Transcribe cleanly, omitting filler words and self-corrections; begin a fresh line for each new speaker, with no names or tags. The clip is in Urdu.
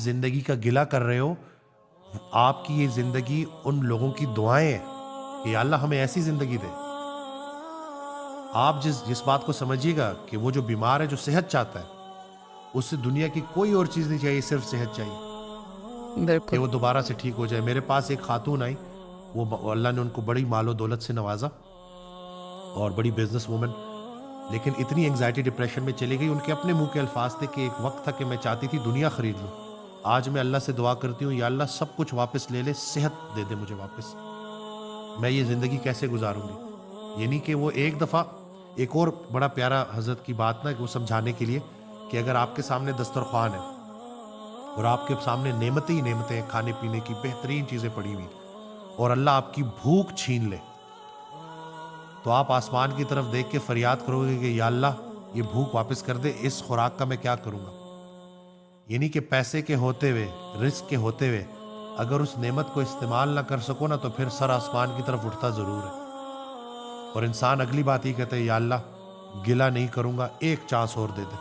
زندگی کا گلہ کر رہے ہو، آپ کی یہ زندگی ان لوگوں کی دعائیں ہیں کہ یا اللہ ہمیں ایسی زندگی دے۔ آپ جس بات کو سمجھیے گا کہ وہ جو بیمار ہے، جو صحت چاہتا ہے، اس سے دنیا کی کوئی اور چیز نہیں چاہیے، صرف صحت چاہیے کہ
بالکل.
وہ دوبارہ سے ٹھیک ہو جائے۔ میرے پاس ایک خاتون آئی، وہ اللہ نے ان کو بڑی مال و دولت سے نوازا اور بڑی بزنس وومن، لیکن اتنی انگزائٹی ڈپریشن میں چلی گئی، ان کے اپنے منہ کے الفاظ تھے کہ ایک وقت تھا کہ میں چاہتی تھی دنیا خرید لوں، آج میں اللہ سے دعا کرتی ہوں یا اللہ سب کچھ واپس لے لے، صحت دے دے مجھے واپس، میں یہ زندگی کیسے گزاروں گی۔ یعنی کہ وہ ایک دفعہ ایک اور بڑا پیارا حضرت کی بات نا کہ وہ سمجھانے کے لیے کہ اگر آپ کے سامنے دسترخوان ہے اور آپ کے سامنے نعمتیں ہی نعمتیں ہیں، کھانے پینے کی بہترین چیزیں پڑی ہوئی، اور اللہ آپ کی بھوک چھین لے، تو آپ آسمان کی طرف دیکھ کے فریاد کرو گے کہ یا اللہ یہ بھوک واپس کر دے، اس خوراک کا میں کیا کروں گا۔ یعنی کہ پیسے کے ہوتے ہوئے، رزق کے ہوتے ہوئے، اگر اس نعمت کو استعمال نہ کر سکو نا تو پھر سر آسمان کی طرف اٹھتا ضرور ہے۔ اور انسان اگلی بات یہ کہتا ہے یا اللہ گلہ نہیں کروں گا، ایک چانس اور دے دے۔